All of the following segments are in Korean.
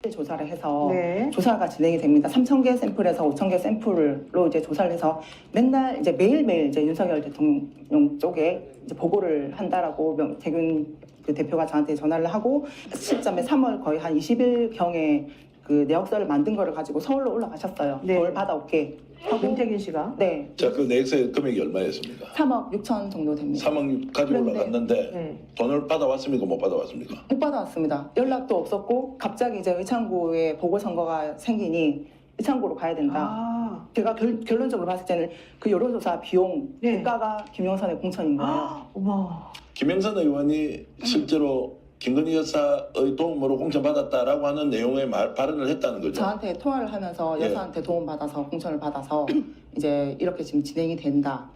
조사를 해서 네. 조사가 진행이 됩니다. 3,000개 샘플에서 5,000개 샘플로 이제 조사를 해서 맨날 이제 매일매일 이제 윤석열 대통령 쪽에 이제 보고를 한다라고 명태균 그 대표가 저한테 전화를 하고 시점에 3월 거의 한 20일 경에 그 내역서를 만든 거를 가지고 서울로 올라가셨어요. 네. 뭘 받아올게 하고. 명태균 씨가. 네. 자, 그 내역서의 금액이 얼마였습니까? 3억 6천 정도 됩니다. 3억 가지고 그런데- 올라갔는데 네. 돈을 받아왔습니까? 못 받아왔습니까? 못 받아왔습니다. 연락도 없었고 갑자기 이제 의창구에 보궐선거가 생기니 의창구로 가야 된다. 아. 제가 결론적으로 봤을 때는 그 여론조사 비용 네. 대가가 김영선의 공천인 거예요. 아. 어머. 김영선 의원이 실제로 김건희 여사의 도움으로 공천받았다라고 하는 내용의 발언을 했다는 거죠. 저한테 통화를 하면서 예. 여사한테 도움받아서 공천을 받아서 이제 이렇게 지금 진행이 된다.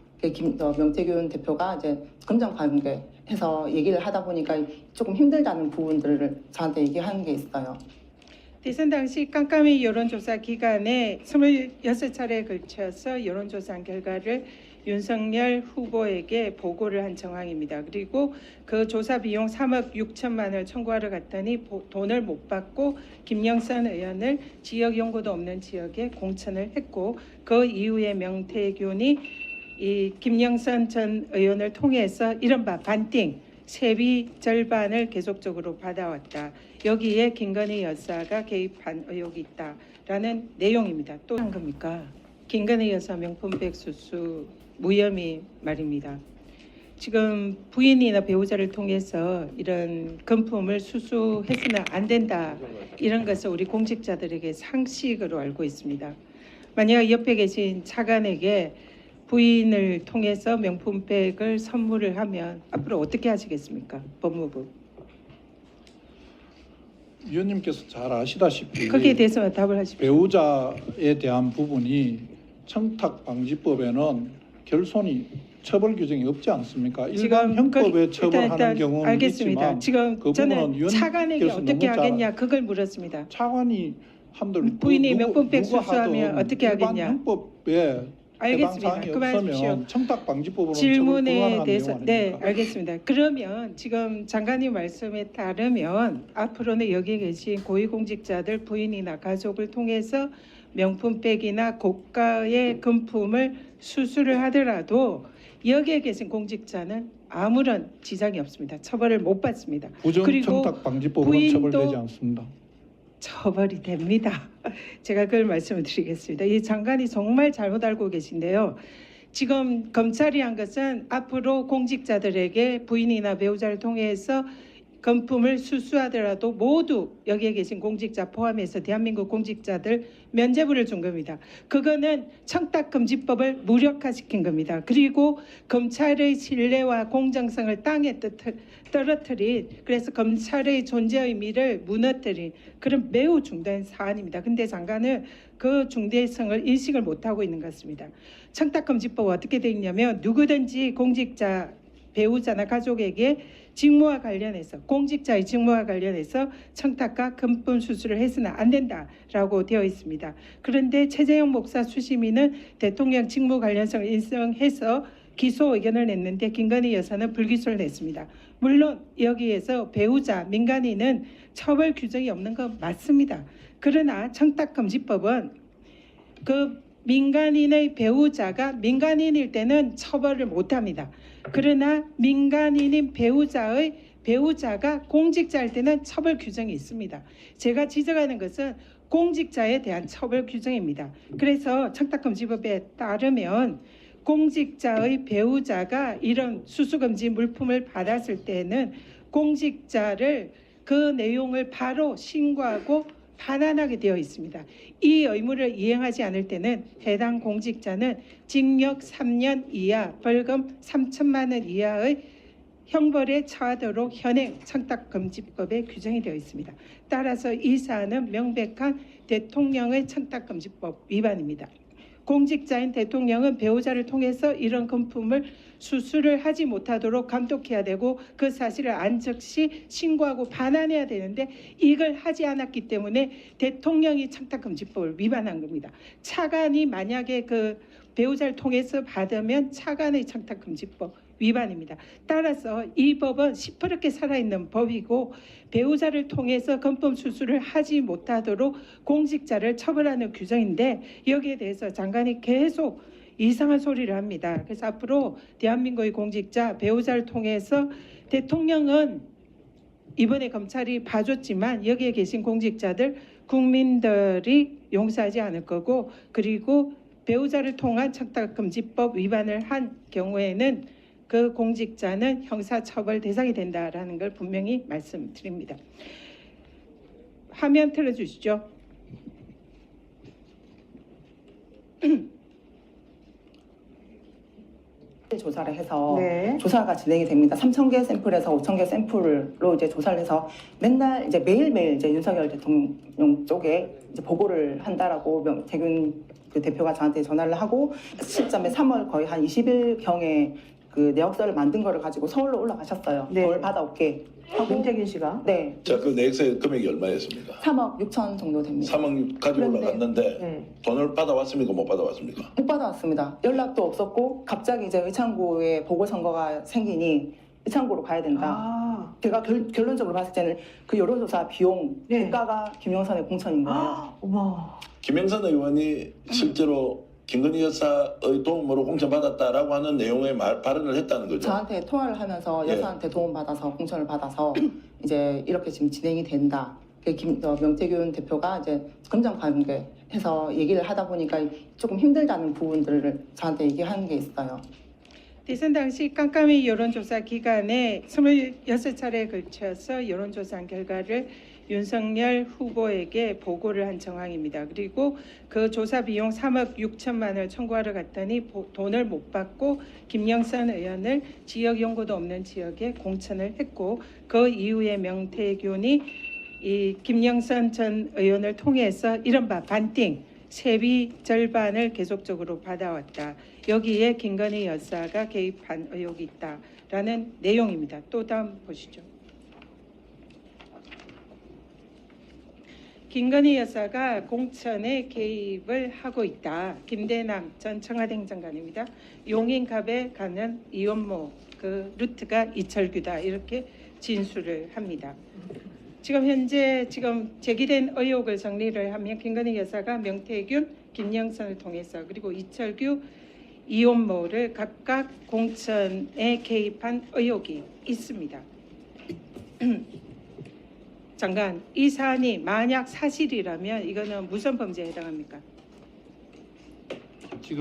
명태균 대표가 이제 금전관계해서 얘기를 하다 보니까 조금 힘들다는 부분들을 저한테 얘기하는 게 있어요. 대선 당시 깜깜이 여론조사 기간에 26차례에 걸쳐서 여론조사한 결과를 윤석열 후보에게 보고를 한 정황입니다. 그리고 그 조사 비용 3억 6천만 원을 청구하러 갔더니 돈을 못 받고 김영선 의원을 지역 연고도 없는 지역에 공천을 했고 그 이후에 명태균이 이 김영선 전 의원을 통해서 이른바 반띵 세비 절반을 계속적으로 받아왔다. 여기에 김건희 여사가 개입한 의혹이 있다라는 내용입니다. 또 한 겁니까? 김건희 여사 명품백 수수 무혐의 말입니다. 지금 부인이나 배우자를 통해서 이런 금품을 수수해서는 안 된다. 이런 것을 우리 공직자들에게 상식으로 알고 있습니다. 만약 옆에 계신 차관에게 부인을 통해서 명품백을 선물을 하면 앞으로 어떻게 하시겠습니까? 법무부. 위원님께서 잘 아시다시피 거기에 대해서 답을 하십시오. 배우자에 대한 부분이 청탁방지법에는 결손이 처벌 규정이 없지 않습니까? 일반 형법에 처벌하는 경우는 알겠습니다. 있지만 지금 그 저는 부분은 차관에게 위원님께서 어떻게 너무 하겠냐 그걸 물었습니다. 차관이 한들 부인이 명품백 수수하면 하든 어떻게 일반 하겠냐? 형법에 해당 알겠습니다. 사항이 그만하십시오. 없으면 청탁방지법으로는 질문에 처벌 불가능한 대해서 내용 네 아닙니까? 알겠습니다. 그러면 지금 장관님 말씀에 따르면 앞으로는 여기 계신 고위공직자들 부인이나 가족을 통해서 명품백이나 고가의 금품을 수수를 하더라도 여기에 계신 공직자는 아무런 지장이 없습니다. 처벌을 못 받습니다. 부정 그리고 청탁방지법으로는 부인도 처벌되지 않습니다. 처벌이 됩니다. 제가 그걸 말씀을 드리겠습니다. 이 장관이 정말 잘못 알고 계신데요. 지금 검찰이 한 것은 앞으로 공직자들에게 부인이나 배우자를 통해서 금품을 수수하더라도 모두 여기에 계신 공직자 포함해서 대한민국 공직자들 면죄부를 준 겁니다. 그거는 청탁금지법을 무력화시킨 겁니다. 그리고 검찰의 신뢰와 공정성을 땅에 떨어뜨린 그래서 검찰의 존재 의미를 무너뜨린 그런 매우 중대한 사안입니다. 근데 장관은 그 중대성을 인식을 못하고 있는 것 같습니다. 청탁금지법 어떻게 되어 있냐면 누구든지 공직자 배우자나 가족에게 직무와 관련해서 공직자의 직무와 관련해서 청탁과 금품 수수를 해서는 안 된다라고 되어 있습니다. 그런데 최재형 목사 수심위는 대통령 직무 관련성을 인정해서 기소 의견을 냈는데 김건희 여사는 불기소를 냈습니다. 물론 여기에서 배우자, 민간인은 처벌 규정이 없는 건 맞습니다. 그러나 청탁금지법은 그 민간인의 배우자가 민간인일 때는 처벌을 못합니다. 그러나 민간인인 배우자가 공직자일 때는 처벌 규정이 있습니다. 제가 지적하는 것은 공직자에 대한 처벌 규정입니다. 그래서 청탁금지법에 따르면 공직자의 배우자가 이런 수수금지 물품을 받았을 때는 공직자를 그 내용을 바로 신고하고 반환하게 되어 있습니다. 이 의무를 이행하지 않을 때는 해당 공직자는 징역 3년 이하, 벌금 3천만 원 이하의 형벌에 처하도록 현행 청탁금지법에 규정이 되어 있습니다. 따라서 이 사안은 명백한 대통령의 청탁금지법 위반입니다. 공직자인 대통령은 배우자를 통해서 이런 금품을 수수를 하지 못하도록 감독해야 되고 그 사실을 안 즉시 신고하고 반환해야 되는데 이걸 하지 않았기 때문에 대통령이 청탁금지법을 위반한 겁니다. 차관이 만약에 그 배우자를 통해서 받으면 차관의 청탁금지법 위반입니다. 따라서 이 법은 시퍼렇게 살아있는 법이고 배우자를 통해서 건법 수수를 하지 못하도록 공직자를 처벌하는 규정인데 여기에 대해서 장관이 계속 이상한 소리를 합니다. 그래서 앞으로 대한민국의 공직자 배우자를 통해서 대통령은 이번에 검찰이 봐줬지만 여기에 계신 공직자들 국민들이 용서하지 않을 거고 그리고 배우자를 통한 청탁금지법 위반을 한 경우에는 그 공직자는 형사처벌 대상이 된다라는 걸 분명히 말씀드립니다. 화면 틀어주시죠. 조사를 해서 네. 조사가 진행이 됩니다. 3,000개 샘플에서 5,000개 샘플로 이제 조사를 해서 맨날 이제 매일매일 이제 윤석열 대통령 쪽에 이제 보고를 한다라고 태균 그 대표가 저한테 전화를 하고 시점에 3월 거의 한 20일 경에 그 내역서를 만든 거를 가지고 서울로 올라가셨어요. 네. 뭘 받아올게 하고 윤태균 씨가. 네, 자, 그 내역서의 금액이 얼마였습니까? 3억 6천 정도 됩니다. 3억 가지고 그런데- 올라갔는데 네. 돈을 받아왔습니까? 못 받아왔습니까? 못 받아왔습니다. 연락도 없었고 갑자기 이제 의창구에 보궐선거가 생기니 의창구로 가야 된다. 아. 제가 결론적으로 봤을 때는 그 여론조사 비용 네. 대가가 김영선의 공천인 거예요. 아, 어머. 김영선 의원이 실제로 김건희 여사의 도움으로 공천받았다라고 하는 내용의 발언을 했다는 거죠. 저한테 통화를 하면서 예. 여사한테 도움받아서 공천을 받아서 이제 이렇게 지금 진행이 된다. 명태균 대표가 이제 금전관계해서 얘기를 하다 보니까 조금 힘들다는 부분들을 저한테 얘기하는 게 있어요. 대선 당시 깜깜이 여론조사 기간에 26차례에 걸쳐서 여론조사한 결과를 윤석열 후보에게 보고를 한 정황입니다. 그리고 그 조사 비용 3억 6천만 원을 청구하러 갔더니 돈을 못 받고 김영선 의원을 지역 연고도 없는 지역에 공천을 했고 그 이후에 명태균이 이 김영선 전 의원을 통해서 이른바 반띵 세비 절반을 계속적으로 받아왔다. 여기에 김건희 여사가 개입한 의혹이 있다라는 내용입니다. 또 다음 보시죠. 김건희 여사가 공천에 개입을 하고 있다. 김대남 전 청와대 행정관입니다. 용인갑에 가는 이원모 그 루트가 이철규다 이렇게 진술을 합니다. 지금 현재 제기된 의혹을 정리를 하면 김건희 여사가 명태균, 김영선을 통해서 그리고 이철규, 이원모를 각각 공천에 개입한 의혹이 있습니다. 장관, 이 사안이 만약 사실이라면 이거는 무슨 범죄에 해당합니까?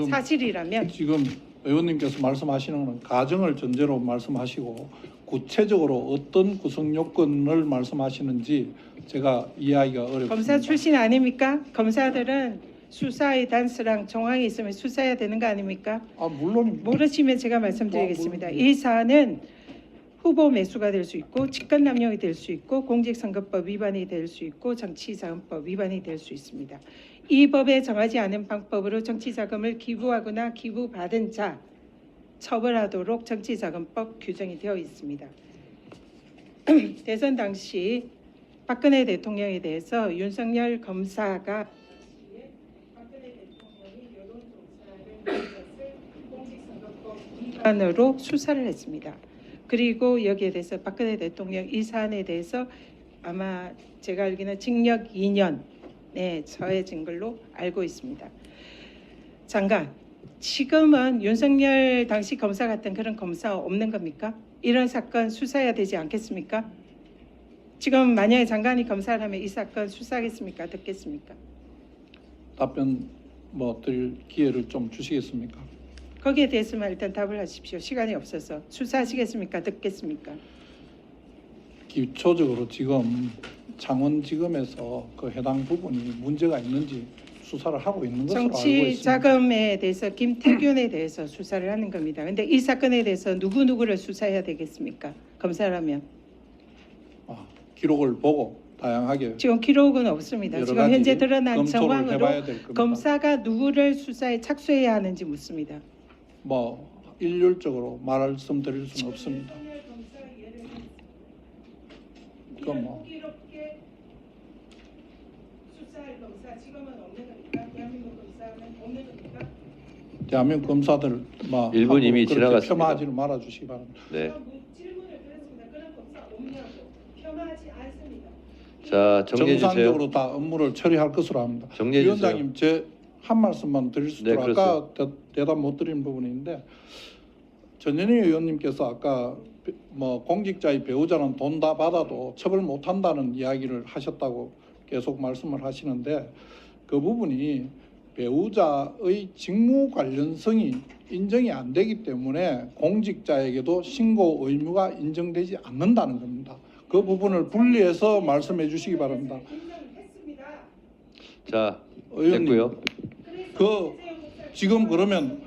사실이라면 지금 의원님께서 말씀하시는 건 가정을 전제로 말씀하시고 구체적으로 어떤 구성 요건을 말씀하시는지 제가 이해하기가 어렵습니다. 검사 출신 아닙니까? 검사들은 수사의 단서랑 정황이 있으면 수사해야 되는 거 아닙니까? 아 물론입니다. 모르시면 제가 말씀드리겠습니다. 뭐, 이 사안은 후보 매수가 될 수 있고 직권남용이 될 수 있고 공직선거법 위반이 될 수 있고 정치자금법 위반이 될 수 있습니다. 이 법에 정하지 않은 방법으로 정치자금을 기부하거나 기부받은 자 처벌하도록 정치자금법 규정이 되어 있습니다. 대선 당시 박근혜 대통령에 대해서 윤석열 검사가 박근혜 대통령이 여론조사를 했을 공직선거법 위반으로 수사를 했습니다. 그리고 여기에 대해서 박근혜 대통령 이 사안에 대해서 아마 제가 알기는 징역 2년에 처해진 걸로 알고 있습니다. 장관, 지금은 윤석열 당시 검사 같은 그런 검사 없는 겁니까? 이런 사건 수사해야 되지 않겠습니까? 지금 만약에 장관이 검사를 하면 이 사건 수사하겠습니까? 듣겠습니까? 답변 드릴 기회를 좀 주시겠습니까? 거기에 대해서만 일단 답을 하십시오. 시간이 없어서 수사하시겠습니까? 듣겠습니까? 기초적으로 지금 창원지검에서 그 해당 부분이 문제가 있는지 수사를 하고 있는 것으로 알고 정치 있습니다. 자금에 대해서 김태균에 대해서 수사를 하는 겁니다. 근데 이 사건에 대해서 누구를 수사해야 되겠습니까? 검사라면. 기록을 보고 다양하게 지금 기록은 없습니다. 여러 지금 가지 현재 드러난 검토를 정황으로 해봐야 될 겁니다. 검사가 누구를 수사에 착수해야 하는지 묻습니다. 일률적으로 말씀드릴 수는 없습니다. 그건 이렇게 수사할 검사 지금은 없는 겁니까? 대한민국 검사는 없는 겁니까? 대한민국 검사들 막 1분 이미 그렇게 지나갔습니다. 폄하하지는 말아주시기 바랍니다. 네. 질문을 드렸습니다. 그런 검사 없냐고. 폄하하지 않습니다. 자, 정리해 주세요. 정상적으로 다 업무를 처리할 것으로 합니다. 정리해 주세요. 위원장님, 제 한 말씀만 드릴 수 네, 있도록 아까 대답 못 드린 부분인데 전현희 의원님께서 아까 뭐 공직자의 배우자는 돈 다 받아도 처벌 못 한다는 이야기를 하셨다고 계속 말씀을 하시는데 그 부분이 배우자의 직무 관련성이 인정이 안 되기 때문에 공직자에게도 신고 의무가 인정되지 않는다는 겁니다. 그 부분을 분리해서 말씀해 주시기 바랍니다. 인정했습니다. 자, 의원님, 됐고요. 그 지금 그러면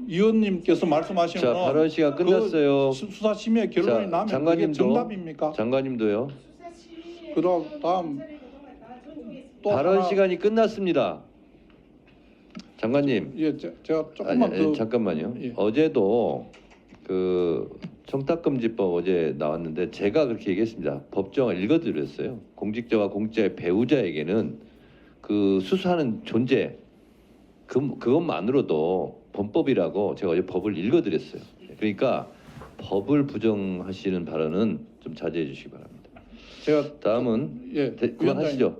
의원님께서 말씀하신 자, 거는 발언 시간 끝났어요. 수사 심의 결론이 자, 나면 그게 장관님도 정답입니까? 장관님도요. 그다음 또 발언 하나, 시간이 끝났습니다. 장관님. 예, 제가 조금만 더 잠깐만요. 예. 어제도 그 청탁금지법 어제 나왔는데 제가 그렇게 얘기했습니다. 법정을 읽어드렸어요. 공직자와 공직자의 배우자에게는 그 수사하는 존재 그것만으로도 범법이라고 제가 어제 법을 읽어드렸어요. 그러니까 법을 부정하시는 발언은 좀 자제해 주시기 바랍니다. 제가 다음은 예, 그만하시죠.